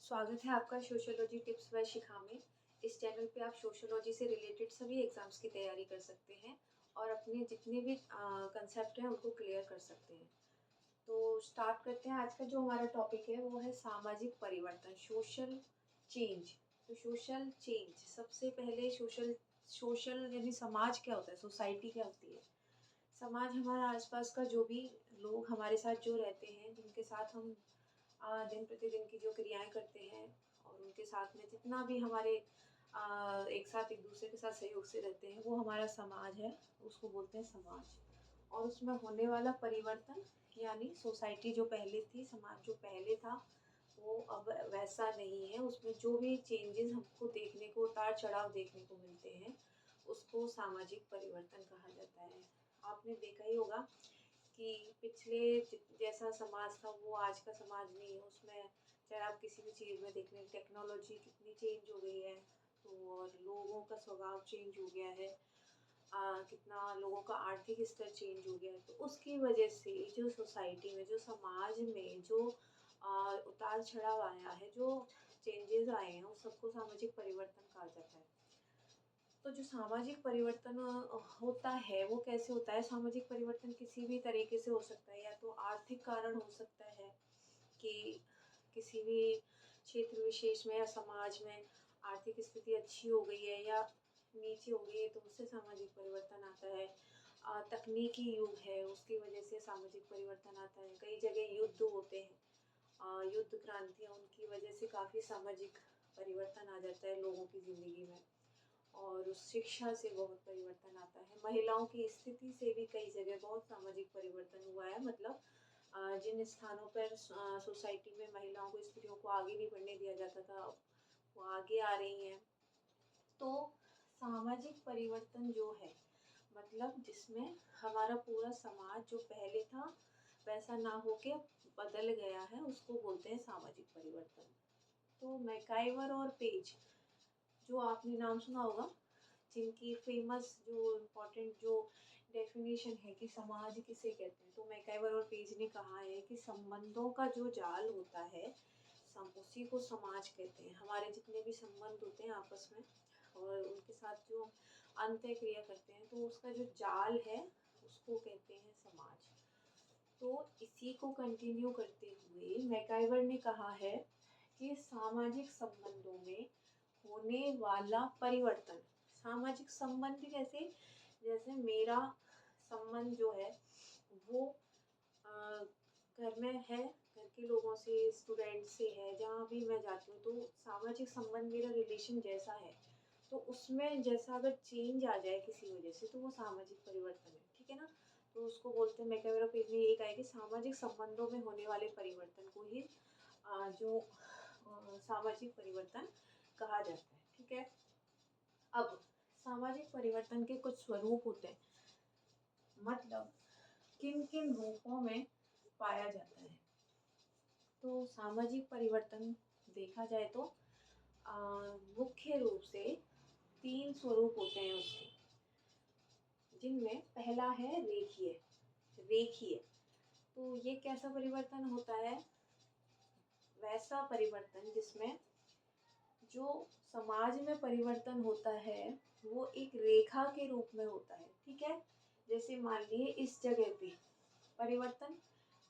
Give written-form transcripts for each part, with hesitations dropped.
स्वागत है आपका सोशियोलॉजी टिप्स बाय शिखा में। इस चैनल पे आप सोशियोलॉजी से रिलेटेड सभी एग्ज़ाम्स की तैयारी कर सकते हैं और अपने जितने भी कंसेप्ट हैं उनको क्लियर कर सकते हैं। तो स्टार्ट करते हैं। आज का जो हमारा टॉपिक है वो है सामाजिक परिवर्तन, सोशल चेंज। तो सोशल चेंज, सबसे पहले सोशल सोशल यानी समाज क्या होता है, सोसाइटी क्या होती है। समाज हमारा आसपास का जो भी लोग हमारे साथ जो रहते हैं, जिनके साथ हम दिन प्रतिदिन की जो क्रियाएं करते हैं और उनके साथ में जितना भी हमारे एक साथ एक दूसरे के साथ सहयोग से रहते हैं, वो हमारा समाज है, उसको बोलते हैं समाज। और उसमें होने वाला परिवर्तन यानी सोसाइटी जो पहले थी, समाज जो पहले था, वो अब वैसा नहीं है। उसमें जो भी चेंजेस हमको देखने को, उतार चढ़ाव देखने को मिलते हैं, उसको सामाजिक परिवर्तन कहा जाता है। आपने देखा ही होगा कि पिछले जैसा समाज था वो आज का समाज नहीं है। उसमें चाहे आप किसी भी चीज़ में देख लें, टेक्नोलॉजी कितनी चेंज हो गई है, तो और लोगों का स्वभाव चेंज हो गया है। कितना लोगों का आर्थिक स्तर चेंज हो गया है। तो उसकी वजह से जो सोसाइटी में, जो समाज में जो उतार चढ़ाव आया है, जो चेंजेस आए हैं, उस सबको सामाजिक परिवर्तन कहा जाता है। तो जो सामाजिक परिवर्तन होता है वो कैसे होता है। सामाजिक परिवर्तन किसी भी तरीके से हो सकता है। या तो आर्थिक कारण हो सकता है कि किसी भी क्षेत्र विशेष में या समाज में आर्थिक स्थिति अच्छी हो गई है या नीचे हो गई है, तो उससे सामाजिक परिवर्तन आता है। तकनीकी युग है, उसकी वजह से सामाजिक परिवर्तन आता है। कई जगह युद्ध होते हैं, युद्ध क्रांतियाँ, उनकी वजह से काफ़ी सामाजिक परिवर्तन आ जाता है लोगों की ज़िंदगी में। और उस शिक्षा से बहुत परिवर्तन आता है। महिलाओं की स्थिति से भी कई जगह बहुत सामाजिक परिवर्तन हुआ है। मतलब जिन स्थानों पर सोसाइटी में महिलाओं को, स्त्रियों को आगे नहीं बढ़ने दिया जाता था, वो आगे आ रही हैं। तो सामाजिक परिवर्तन जो है, मतलब जिसमें हमारा पूरा समाज जो पहले था वैसा ना होके बदल गया है, उसको बोलते हैं सामाजिक परिवर्तन। तो मैकाइवर और पेज, जो आपने नाम सुना होगा, जिनकी फेमस जो इम्पोर्टेंट जो डेफिनेशन है कि समाज किसे कहते हैं, तो मैकाइवर और पेज ने कहा है कि संबंधों का जो जाल होता है, उसी को समाज कहते हैं। हमारे जितने भी संबंध होते हैं आपस में और उनके साथ जो अंतः क्रिया करते हैं, तो उसका जो जाल है उसको कहते हैं समाज। तो इसी को कंटिन्यू करते हुए मैकाइवर ने कहा है कि सामाजिक संबंधों में होने वाला परिवर्तन, सामाजिक संबंध कैसे, जैसे मेरा संबंध जो है वो घर में है, घर के लोगों से, स्टूडेंट से है, जहाँ भी मैं जाती हूँ, तो सामाजिक संबंध, मेरा रिलेशन जैसा है, तो उसमें जैसा अगर चेंज आ जाए किसी वजह से, तो वो सामाजिक परिवर्तन है। ठीक है ना। तो उसको बोलते हैं, मैकाइवर पेज में ये कहा है कि सामाजिक संबंधों में होने वाले परिवर्तन को ही जो सामाजिक परिवर्तन कहा जाता है। ठीक है। अब सामाजिक परिवर्तन के कुछ स्वरूप होते हैं, मतलब किन किन रूपों में पाया जाता है। तो सामाजिक परिवर्तन देखा जाए तो मुख्य रूप से 3 स्वरूप होते हैं उसके, जिनमें पहला है रेखीय। रेखीय, तो ये कैसा परिवर्तन होता है, वैसा परिवर्तन जिसमें जो समाज में परिवर्तन होता है वो एक रेखा के रूप में होता है। ठीक है। जैसे मान लिए इस जगह पे परिवर्तन,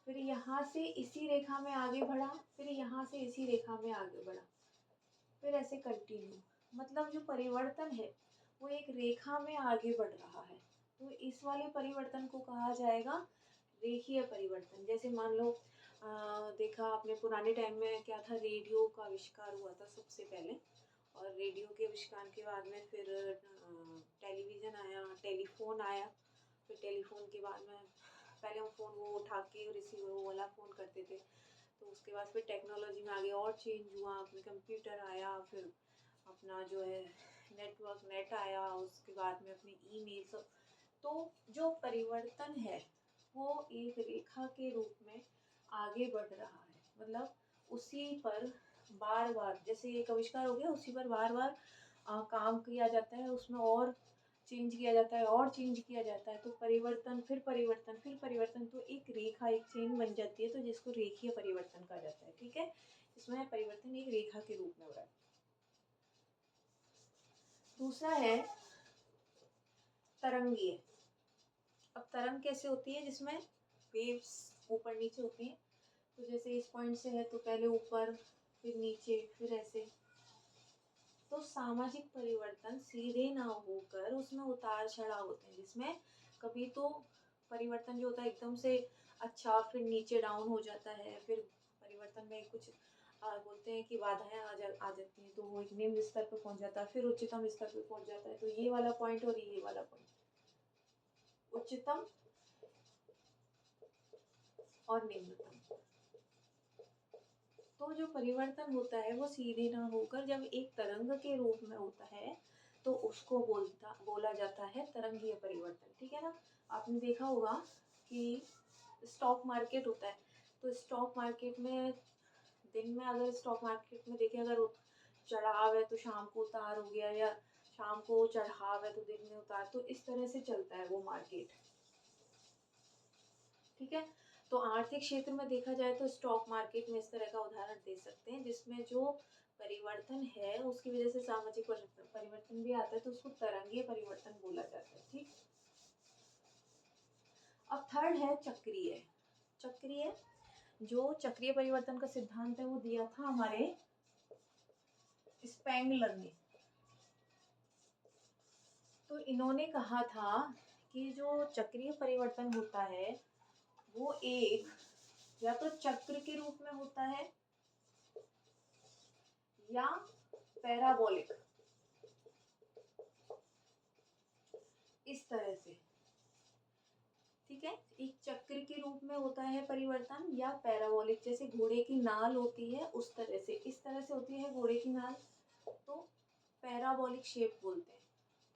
फिर यहाँ से इसी रेखा में आगे बढ़ा, फिर यहाँ से इसी रेखा में आगे बढ़ा, फिर ऐसे कंटिन्यू। मतलब जो परिवर्तन है वो एक रेखा में आगे बढ़ रहा है, तो इस वाले परिवर्तन को कहा जाएगा रेखीय परिवर्तन। जैसे मान लो देखा आपने पुराने टाइम में क्या था, रेडियो का आविष्कार हुआ था सबसे पहले, और रेडियो के आविष्कार के बाद में फिर टेलीविज़न आया, टेलीफोन आया, फिर टेलीफोन के बाद में पहले हम फ़ोन वो उठा के रिसीवर वो वाला फ़ोन करते थे, तो उसके बाद फिर टेक्नोलॉजी में आगे और चेंज हुआ, फिर कंप्यूटर आया, फिर अपना जो है नेटवर्क, नेट आया, उसके बाद में अपनी ईमेल सब। तो जो परिवर्तन है वो एक रेखा के रूप में आगे बढ़ रहा है। मतलब उसी पर बार बार, जैसे एक आविष्कार हो गया, उसी पर बार बार काम किया जाता है, उसमें और चेंज किया जाता है और चेंज किया जाता है, तो परिवर्तन फिर परिवर्तन फिर परिवर्तन, तो एक रेखा, एक चेन बन जाती है, तो जिसको रेखीय परिवर्तन कहा जाता है। ठीक है। इसमें जिसमें परिवर्तन एक रेखा के रूप में हो रहा है। दूसरा है तरंगीय। अब तरंग कैसे होती है, जिसमें वेव्स ऊपर नीचे होती हैं। तो जैसे इस पॉइंट से है तो पहले ऊपर, फिर नीचे, फिर ऐसे। तो सामाजिक परिवर्तन सीधे ना होकर उसमें उतार चढ़ाव होते हैं, जिसमें कभी तो परिवर्तन जो होता है एकदम से अच्छा, फिर नीचे डाउन हो जाता है, फिर परिवर्तन में कुछ बोलते हैं कि बाधाएं आ जाती हैं, तो वो एक निम्न स्तर पर पहुंच जाता है, फिर उच्चतम स्तर पर पहुंच जाता है। तो ये वाला पॉइंट और ये वाला पॉइंट, उच्चतम और निम्नतम। तो जो परिवर्तन होता है वो सीधे ना होकर जब एक तरंग के रूप में होता है तो उसको बोला जाता है तरंगीय परिवर्तन। ठीक है ना। आपने देखा होगा कि स्टॉक मार्केट होता है, तो स्टॉक मार्केट में दिन में अगर स्टॉक मार्केट में देखें, अगर चढ़ाव है तो शाम को उतार हो गया, या शाम को चढ़ाव है तो दिन में उतार, तो इस तरह से चलता है वो मार्केट। ठीक है। तो आर्थिक क्षेत्र में देखा जाए तो स्टॉक मार्केट में इस तरह का उदाहरण दे सकते हैं, जिसमें जो परिवर्तन है उसकी वजह से सामाजिक परिवर्तन भी आता है, तो उसको तरंगीय परिवर्तन बोला जाता है। ठीक। अब थर्ड है चक्रीय। चक्रीय, जो चक्रीय परिवर्तन का सिद्धांत है वो दिया था हमारे स्पेंगलर ने। तो इन्होंने कहा था कि जो चक्रीय परिवर्तन होता है वो एक या तो चक्र के रूप में होता है या पैराबोलिक, इस तरह से। ठीक है। एक चक्र के रूप में होता है परिवर्तन, या पैराबोलिक, जैसे घोड़े की नाल होती है उस तरह से, इस तरह से होती है घोड़े की नाल, तो पैराबोलिक शेप बोलते हैं।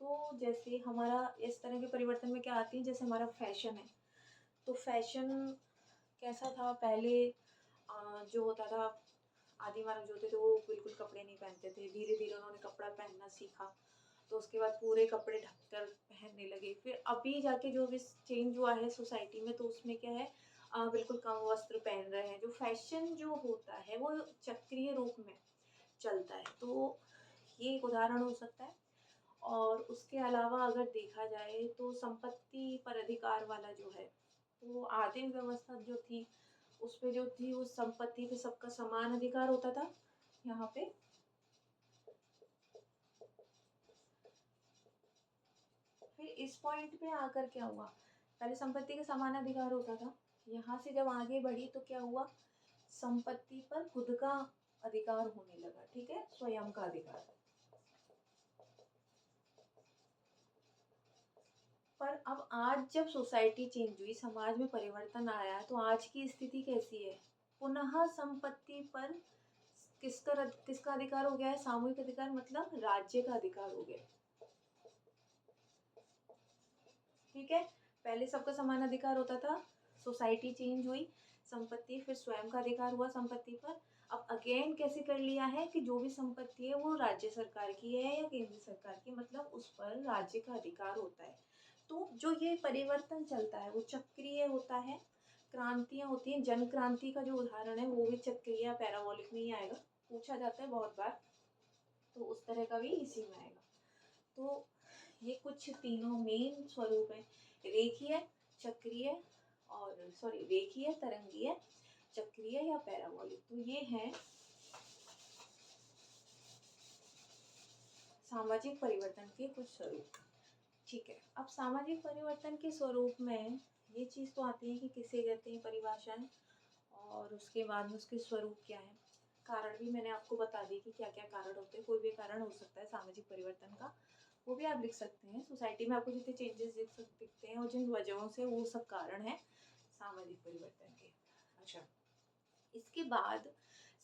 तो जैसे हमारा इस तरह के परिवर्तन में क्या आती है, जैसे हमारा फैशन है, तो फैशन कैसा था पहले, जो होता था, आदि मानव जो होते थे वो बिल्कुल कपड़े नहीं पहनते थे, धीरे धीरे उन्होंने कपड़ा पहनना सीखा, तो उसके बाद पूरे कपड़े ढककर पहनने लगे। फिर अभी जाके जो भी चेंज हुआ है सोसाइटी में, तो उसमें क्या है, बिल्कुल कम वस्त्र पहन रहे हैं। जो फैशन जो होता है वो चक्रीय रूप में चलता है, तो ये एक उदाहरण हो सकता है। और उसके अलावा अगर देखा जाए तो संपत्ति पर अधिकार वाला जो है, वो आदिम व्यवस्था जो थी उस पे जो थी, उस संपत्ति पे सबका समान अधिकार होता था। यहाँ पे फिर इस पॉइंट पे आकर क्या हुआ, पहले संपत्ति का समान अधिकार होता था, यहाँ से जब आगे बढ़ी तो क्या हुआ, संपत्ति पर खुद का अधिकार होने लगा। ठीक है, स्वयं का अधिकार। पर अब आज जब सोसाइटी चेंज हुई, समाज में परिवर्तन आया, तो आज की स्थिति कैसी है, पुनः संपत्ति पर किसका अधिकार हो गया है, सामूहिक अधिकार, मतलब राज्य का अधिकार हो गया। ठीक है। पहले सबका समान अधिकार होता था, सोसाइटी चेंज हुई, संपत्ति, फिर स्वयं का अधिकार हुआ संपत्ति पर। अब अगेन कैसे कर लिया है कि जो भी संपत्ति है वो राज्य सरकार की है या केंद्र सरकार की, मतलब उस पर राज्य का अधिकार होता है। तो जो ये परिवर्तन चलता है वो चक्रीय होता है। क्रांतियां होती हैं, जन क्रांति का जो उदाहरण है वो भी चक्रीय या पैराबोलिक में ही आएगा, पूछा जाता है बहुत बार, तो उस तरह का भी इसी में आएगा। तो ये कुछ तीनों मेन स्वरूप है, रेखीय, चक्रीय और रेखीय, तरंगीय, चक्रीय या पैराबोलिक। तो ये है सामाजिक परिवर्तन के कुछ स्वरूप। ठीक है। अब सामाजिक परिवर्तन के स्वरूप में ये चीज़ तो आती है कि किसे कहते हैं परिभाषाएं, और उसके बाद में उसके स्वरूप क्या है। कारण भी मैंने आपको बता दी कि क्या क्या कारण होते हैं, कोई भी कारण हो सकता है सामाजिक परिवर्तन का, वो भी आप लिख सकते हैं। सोसाइटी में आपको जितने चेंजेस दिखते हैं और जिन वजहों से, वो सब कारण है सामाजिक परिवर्तन के। अच्छा, इसके बाद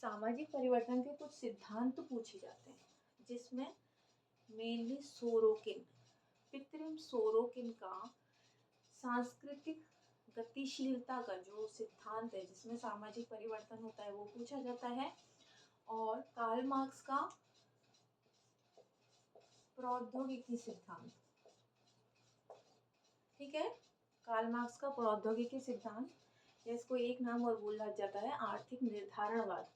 सामाजिक परिवर्तन के कुछ सिद्धांत पूछे जाते हैं, जिसमें मेनली सोरोकिन, पितृम सोरोकिन का सांस्कृतिक गतिशीलता का जो सिद्धांत है जिसमें सामाजिक परिवर्तन होता है वो पूछा जाता है, और कार्ल मार्क्स का प्रौद्योगिकी सिद्धांत। ठीक है, कार्ल मार्क्स का प्रौद्योगिकी सिद्धांत, या इसको एक नाम और बोला जाता है आर्थिक निर्धारणवाद।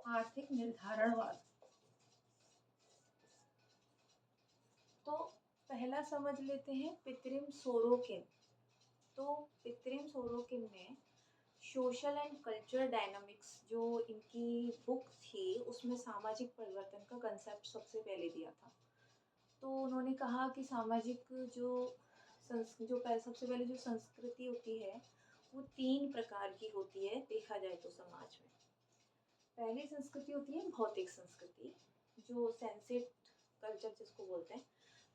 आर्थिक निर्धारणवाद। तो पहला समझ लेते हैं पितरिम सोरोकिन। तो पितरिम सोरोकिन ने सोशल एंड कल्चरल डायनामिक्स जो इनकी बुक थी उसमें सामाजिक परिवर्तन का कंसेप्ट सबसे पहले दिया था। तो उन्होंने कहा कि सामाजिक सबसे पहले जो संस्कृति होती है वो 3 प्रकार की होती है देखा जाए तो समाज में। पहली संस्कृति होती है भौतिक संस्कृति, जो सेंसिट कल्चर जिसको बोलते हैं।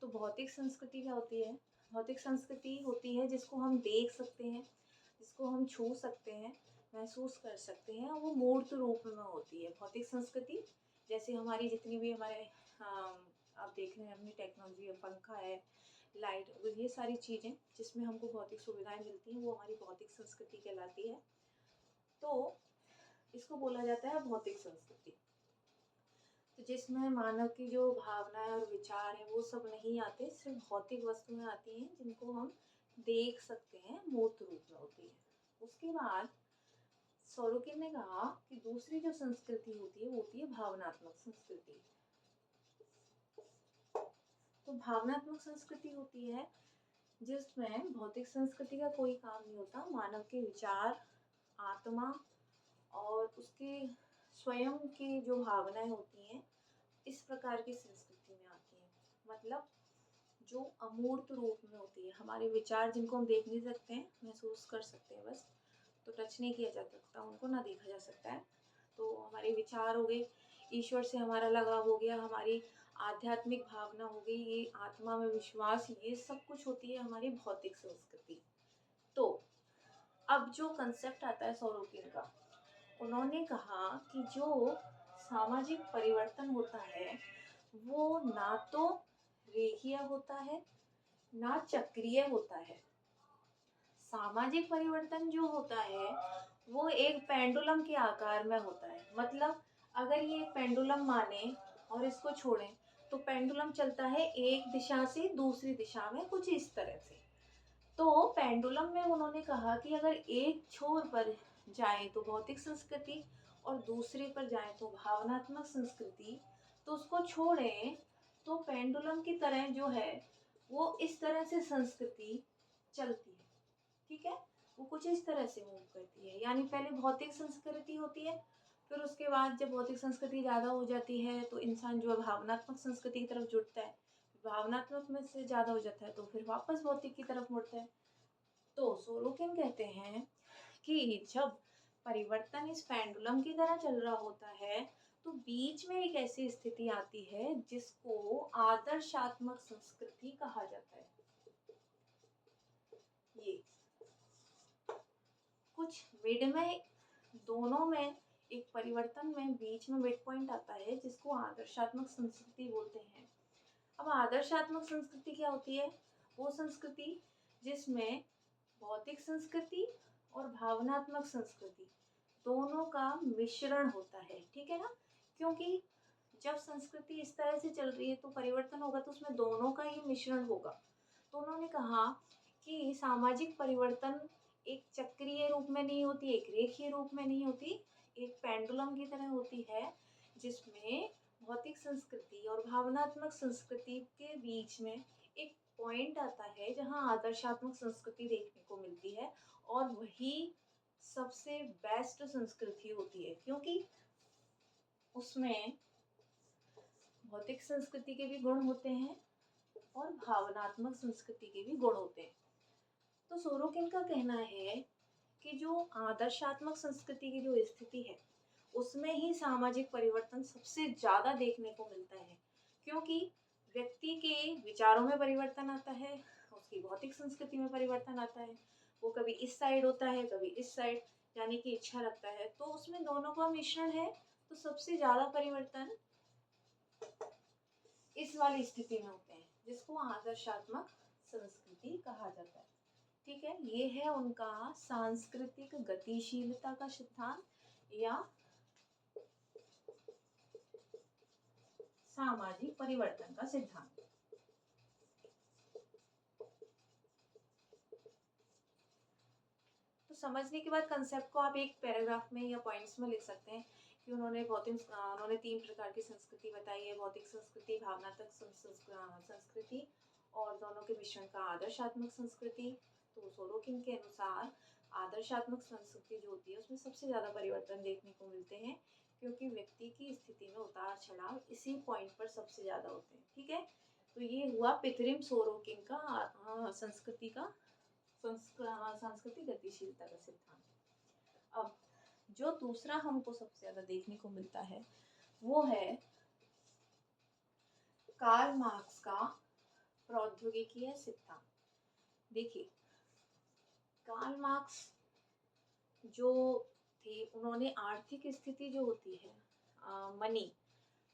तो भौतिक संस्कृति क्या होती है? भौतिक संस्कृति होती है जिसको हम देख सकते हैं, जिसको हम छू सकते हैं, महसूस कर सकते हैं, और वो मूर्त रूप में होती है भौतिक संस्कृति। जैसे हमारी जितनी भी हमारे आप देख रहे हैं अपनी टेक्नोलॉजी है, पंखा है, लाइट, ये सारी चीज़ें जिसमें हमको भौतिक सुविधाएं मिलती हैं वो हमारी भौतिक संस्कृति कहलाती है। तो इसको बोला जाता है भौतिक संस्कृति। तो जिसमें मानव की जो भावनाएं और विचार हैं वो सब नहीं आते, सिर्फ भौतिक वस्तुएं आती हैं जिनको हम देख सकते हैं, मूर्त रूप में होती है। उसके बाद सोरोकिन ने कहा कि दूसरी जो संस्कृति होती है वो होती है भावनात्मक संस्कृति। तो भावनात्मक संस्कृति होती है जिसमें भौतिक संस्कृति का कोई काम नहीं होता, मानव के विचार, आत्मा और उसके स्वयं की जो भावनाएं होती हैं इस प्रकार की संस्कृति में आती हैं। मतलब जो अमूर्त रूप में होती है, हमारे विचार जिनको हम देख नहीं सकते हैं, महसूस कर सकते हैं बस, तो टच नहीं किया जा सकता, उनको ना देखा जा सकता है। तो हमारे विचार हो गए, ईश्वर से हमारा लगाव हो गया, हमारी आध्यात्मिक भावना हो गई, ये आत्मा में विश्वास, ये सब कुछ होती है हमारी भौतिक संस्कृति। तो अब जो कंसेप्ट आता है सोरोकिन का, उन्होंने कहा कि जो सामाजिक परिवर्तन होता है वो ना तो रेखीय होता है ना चक्रीय होता है। सामाजिक परिवर्तन जो होता है वो एक पेंडुलम के आकार में होता है। मतलब अगर ये पेंडुलम माने और इसको छोड़ें तो पेंडुलम चलता है एक दिशा से दूसरी दिशा में, कुछ इस तरह से। तो पेंडुलम में उन्होंने कहा कि अगर एक छोर पर जाए तो भौतिक संस्कृति और दूसरे पर जाए तो भावनात्मक संस्कृति, तो उसको छोड़ें तो पेंडुलम की तरह जो है वो इस तरह से संस्कृति चलती है। ठीक है, वो कुछ इस तरह से मूव करती है। यानी पहले भौतिक संस्कृति होती है, फिर उसके बाद जब भौतिक संस्कृति ज़्यादा हो जाती है तो इंसान जो है भावनात्मक संस्कृति की तरफ जुड़ता है, भावनात्मक में से ज़्यादा हो जाता है तो फिर वापस भौतिक की तरफ मुड़ता है। तो सोरोकिन कहते हैं कि जब परिवर्तन इस पेंडुलम की तरह चल रहा होता है तो बीच में एक ऐसी स्थिति आती है जिसको आदर्शात्मक संस्कृति कहा जाता है। ये कुछ मिड में, दोनों में एक परिवर्तन में बीच में मिड पॉइंट आता है जिसको आदर्शात्मक संस्कृति बोलते हैं। अब आदर्शात्मक संस्कृति क्या होती है? वो संस्कृति जिसमें भौतिक संस्कृति और भावनात्मक संस्कृति दोनों का मिश्रण होता है। ठीक है ना? क्योंकि जब संस्कृति इस तरह से चल रही है तो परिवर्तन होगा तो उसमें दोनों का ही मिश्रण होगा। तो उन्होंने कहा कि सामाजिक परिवर्तन एक चक्रीय रूप में नहीं होती, एक रेखीय रूप में नहीं होती, एक पेंडुलम की तरह होती है जिसमें भौतिक संस्कृति और भावनात्मक संस्कृति के बीच में एक पॉइंट आता है जहाँ आदर्शात्मक संस्कृति देखने को मिलती है, और वही सबसे बेस्ट संस्कृति होती है क्योंकि उसमें भौतिक संस्कृति के भी गुण होते हैं और भावनात्मक संस्कृति के भी गुण होते हैं। तो सोरोकिन का कहना है कि जो आदर्शात्मक संस्कृति की जो स्थिति है उसमें ही सामाजिक परिवर्तन सबसे ज़्यादा देखने को मिलता है, क्योंकि व्यक्ति के विचारों में परिवर्तन आता है, उसकी भौतिक संस्कृति में परिवर्तन आता है, वो कभी इस साइड होता है कभी इस साइड जाने की इच्छा रखता है, तो उसमें दोनों का मिश्रण है। तो सबसे ज़्यादा परिवर्तन इस वाली स्थिति में होते हैं जिसको आदर्शात्मक संस्कृति कहा जाता है। ठीक है, ये है उनका सांस्कृतिक गतिशीलता का सिद्धांत या सामाजिक परिवर्तन का सिद्धांत। तो समझने के बाद कंसेप्ट को आप एक पैराग्राफ में या पॉइंट्स में लिख सकते हैं कि उन्होंने 3 प्रकार की संस्कृति बताई है, भौतिक संस्कृति, भावनात्मक संस्कृति और दोनों के मिश्रण का आदर्शात्मक संस्कृति। तो सोरोकिन के अनुसार आदर्शात्मक संस्कृति जो होती है उसमें सबसे ज़्यादा परिवर्तन देखने को मिलते हैं, क्योंकि व्यक्ति की स्थिति में उतार चढ़ाव इसी पॉइंट पर सबसे ज़्यादा होते हैं। ठीक है, तो ये हुआ पितरिम सोरोकिन का सांस्कृतिक गतिशीलता का सिद्धांत। अब जो दूसरा हमको सबसे ज़्यादा देखने को मिलता है वो है कार्ल मार्क्स का प्रौद्योगिकीय सिद्धांत। देखिए, कार्ल मार्क्स जो थे उन्होंने आर्थिक स्थिति जो होती है, मनी,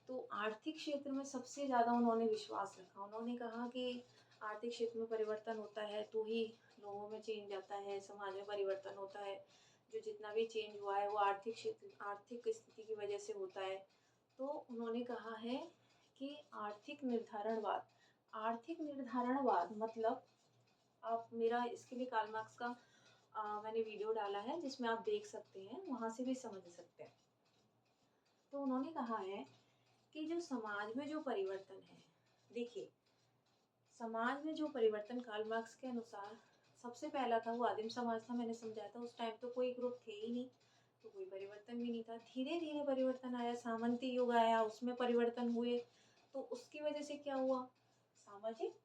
तो आर्थिक क्षेत्र में सबसे ज़्यादा उन्होंने विश्वास रखा। उन्होंने कहा कि आर्थिक क्षेत्र में परिवर्तन होता है तो ही लोगों में चेंज आता है, समाज में परिवर्तन होता है। जो जितना भी चेंज हुआ है वो आर्थिक स्थिति की वजह से होता है। तो उन्होंने कहा है कि आर्थिक निर्धारणवाद मतलब, आप मेरा इसके लिए कार्ल मार्क्स का मैंने वीडियो डाला है जिसमें आप देख सकते हैं, वहाँ से भी समझ सकते हैं। तो उन्होंने कहा है कि जो समाज में जो परिवर्तन है, देखिए समाज में जो परिवर्तन कार्ल मार्क्स के अनुसार सबसे पहला था वो आदिम समाज था। मैंने समझाया था उस टाइम तो कोई ग्रुप थे ही नहीं, तो कोई परिवर्तन भी नहीं था। धीरे धीरे परिवर्तन आया, सामंती युग आया, उसमें परिवर्तन हुए। तो उसकी वजह से क्या हुआ, सामाजिक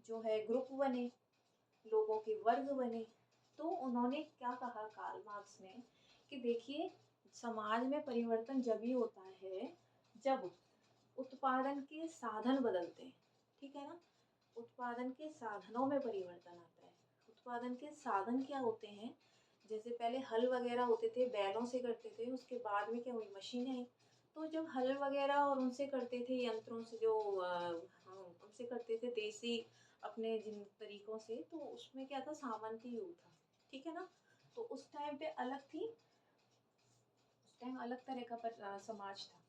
जो है ग्रुप बने, लोगों के वर्ग बने। तो उन्होंने क्या कहा कार्ल मार्क्स ने कि देखिए, समाज में परिवर्तन जब ही होता है जब उत्पादन के साधन बदलते हैं। ठीक है ना, उत्पादन के साधनों में परिवर्तन आता है। उत्पादन के साधन क्या होते हैं, जैसे पहले हल वगैरह होते थे, बैलों से करते थे, उसके बाद में क्या हुई, मशीनें आई। तो जब हल वगैरह और उनसे करते थे, यंत्रों से जो उनसे करते थे देसी अपने जिन तरीकों से, तो उसमें क्या था, सामंती युग था। ठीक है ना, तो उस टाइम पे अलग थी, उस टाइम अलग तरह का समाज था।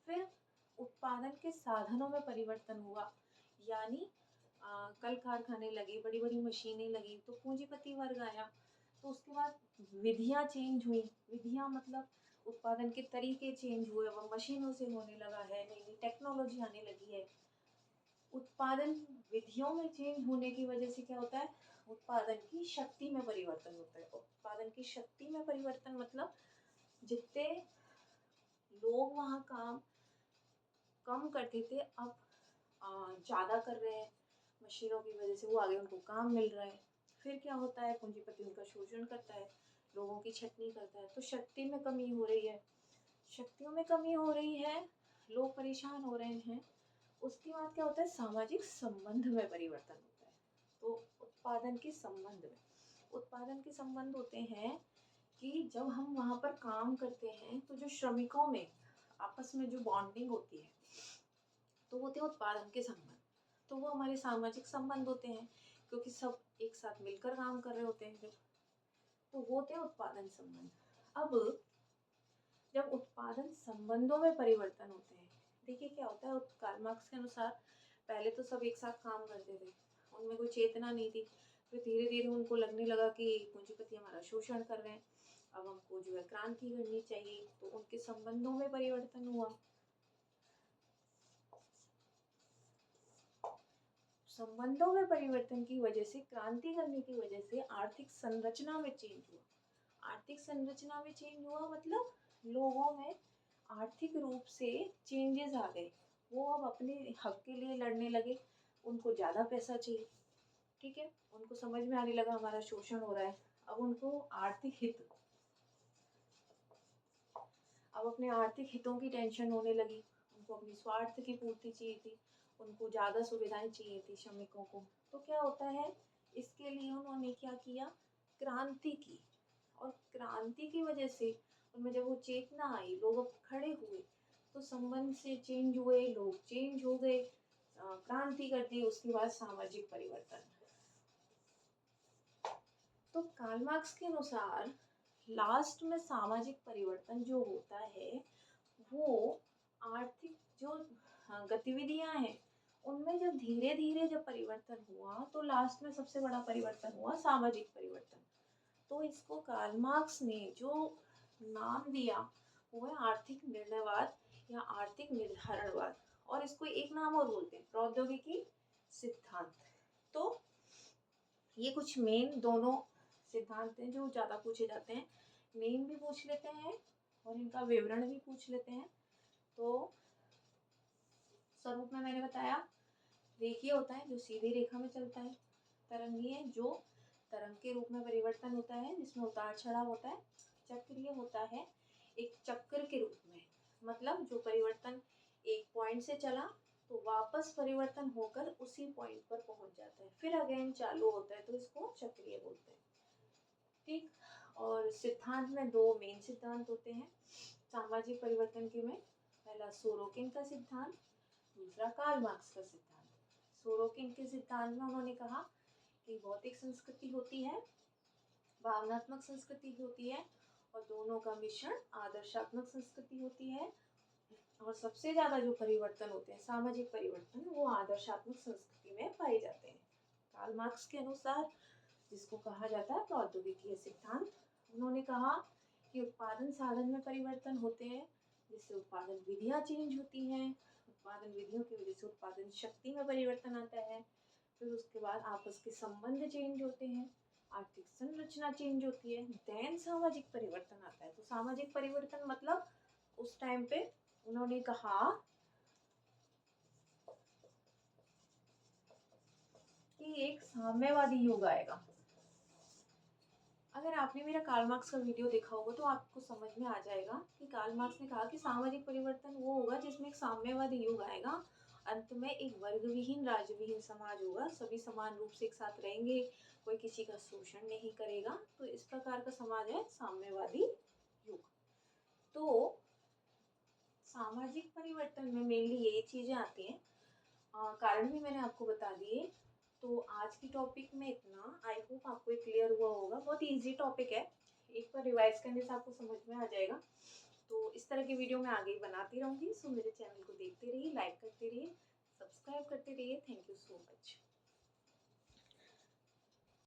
फिर उत्पादन के साधनों में परिवर्तन हुआ, यानी कल कारखाने लगे, बड़ी बड़ी मशीनें लगी, तो पूंजीपति वर्ग आया। तो उसके बाद विधियां चेंज हुई। विधियां मतलब उत्पादन के तरीके चेंज हुए, वो मशीनों से होने लगा है, नई नई टेक्नोलॉजी आने लगी है। उत्पादन विधियों में चेंज होने की वजह से क्या होता है, उत्पादन की शक्ति में परिवर्तन होता है। उत्पादन की शक्ति में परिवर्तन मतलब जितने लोग वहाँ काम कम करते थे अब ज़्यादा कर रहे हैं, मशीनों की वजह से वो आगे उनको काम मिल रहा है। फिर क्या होता है, पूंजीपति उनका शोषण करता है, लोगों की छटनी करता है, तो शक्ति में कमी हो रही है, शक्तियों में कमी हो रही है, लोग परेशान हो रहे हैं। उसके बाद क्या होता है, सामाजिक संबंध में परिवर्तन होता है। तो उत्पादन के संबंध होते हैं कि जब हम वहाँ पर काम करते हैं तो जो श्रमिकों में आपस में जो बॉन्डिंग होती है, तो वो होते हैं उत्पादन के संबंध। तो वो हमारे सामाजिक संबंध होते हैं, क्योंकि सब एक साथ मिलकर काम कर रहे होते हैं जब, तो वो होते हैं उत्पादन संबंध। अब जब उत्पादन संबंधों में परिवर्तन होते हैं, देखिए क्या होता है, कार्ल मार्क्स के अनुसार पहले तो सब एक साथ काम करते थे, उनमें कोई चेतना नहीं थी। फिर धीरे धीरे उनको लगने लगा कि पूंजीपति हमारा शोषण कर रहे हैं, अब हमको जो है क्रांति करनी चाहिए। तो उनके संबंधों में परिवर्तन हुआ। संबंधों में परिवर्तन की वजह से, क्रांति करने की वजह से आर्थिक संरचना में चेंज हुआ। आर्थिक संरचना में चेंज हुआ मतलब लोगों में आर्थिक रूप से चेंजेस आ गए। वो अब अपने हक के लिए लड़ने लगे, उनको ज़्यादा पैसा चाहिए। ठीक है, उनको समझ में आने लगा हमारा शोषण हो रहा है। अब उनको अपने आर्थिक हितों की टेंशन होने लगी। उनको अपनी स्वार्थ की पूर्ति चाहिए थी, उनको ज़्यादा सुविधाएं चाहिए थी श्रमिकों को। तो क्या होता है, इसके लिए उन्होंने क्या किया, क्रांति की। और क्रांति की वजह से उनमें जब वो चेतना आई, लोग खड़े हुए, तो संबंध से चेंज हुए, लोग चेंज हो गए, क्रांति कर दी। उसके बाद सामाजिक परिवर्तन। तो कार्ल मार्क्स के अनुसार लास्ट में सामाजिक परिवर्तन जो होता है वो आर्थिक जो गतिविधियां हैं उनमें जब धीरे धीरे जब परिवर्तन हुआ, तो लास्ट में सबसे बड़ा परिवर्तन हुआ सामाजिक परिवर्तन। तो इसको कार्ल मार्क्स ने जो नाम दिया वो है आर्थिक निर्णयवाद या आर्थिक निर्धारणवाद, और इसको एक नाम और बोलते हैं प्रौद्योगिकी सिद्धांत। तो ये कुछ मेन दोनों सिद्धांत हैं जो ज़्यादा पूछे जाते हैं, नेम भी पूछ लेते हैं और इनका विवरण भी पूछ लेते हैं। तो स्वरूप में मैंने बताया, रेखीय होता है जो सीधी रेखा में चलता है, तरंगीय जो तरंग के रूप में परिवर्तन होता है जिसमें उतार चढ़ाव होता है, चक्रीय होता है एक चक्र के रूप में, मतलब जो परिवर्तन एक पॉइंट से चला तो वापस परिवर्तन होकर उसी पॉइंट पर पहुंच जाता है, फिर अगेन चालू होता है, तो इसको चक्रीय बोलते हैं। ठीक। और सिद्धांत में दो मेन सिद्धांत होते हैं सामाजिक परिवर्तन के में, पहला सोरोकिन का सिद्धांत, दूसरा कार्ल मार्क्स का सिद्धांत। सोरोकिन के सिद्धांत में उन्होंने कहा कि भौतिक संस्कृति होती है, भावनात्मक संस्कृति होती है, और दोनों का मिश्रण आदर्शात्मक संस्कृति होती है, और सबसे ज्यादा जो परिवर्तन होते हैं सामाजिक परिवर्तन वो आदर्शात्मक संस्कृति में पाए जाते हैं। कार्ल मार्क्स के अनुसार, जिसको कहा जाता है प्रौद्योगिकीय सिद्धांत, उन्होंने कहा कि उत्पादन साधन में परिवर्तन होते हैं जिससे उत्पादन विधियां चेंज होती हैं, उत्पादन विधियों की वजह से उत्पादन शक्ति में परिवर्तन आता है, फिर उसके बाद आपस के संबंध चेंज होते हैं, आर्थिक संरचना चेंज होती है, देन सामाजिक परिवर्तन आता है। तो सामाजिक परिवर्तन मतलब उस टाइम पे उन्होंने कहा कि एक साम्यवादी युग आएगा। अगर आपने मेरा कार्ल मार्क्स का वीडियो देखा होगा तो आपको समझ में आ जाएगा कि कार्ल मार्क्स ने कहा कि सामाजिक परिवर्तन वो होगा जिसमें एक साम्यवादी युग आएगा, अंत में एक वर्ग विहीन राज्य विहीन समाज होगा, सभी समान रूप से एक साथ रहेंगे, कोई किसी का शोषण नहीं करेगा, तो इस प्रकार का समाज है साम्यवादी युग। तो सामाजिक परिवर्तन में मेनली यही चीजें आती हैं, कारण भी मैंने आपको बता दिए। तो आज की टॉपिक में इतना, आई होप आपको ये क्लियर हुआ होगा, बहुत इजी टॉपिक है, एक बार रिवाइज करने से आपको समझ में आ जाएगा। तो इस तरह की वीडियो मैं आगे बनाती रहूँगी, सो मेरे चैनल को देखते रहिए, लाइक करते रहिए, सब्सक्राइब करते रहिए। Thank you so much.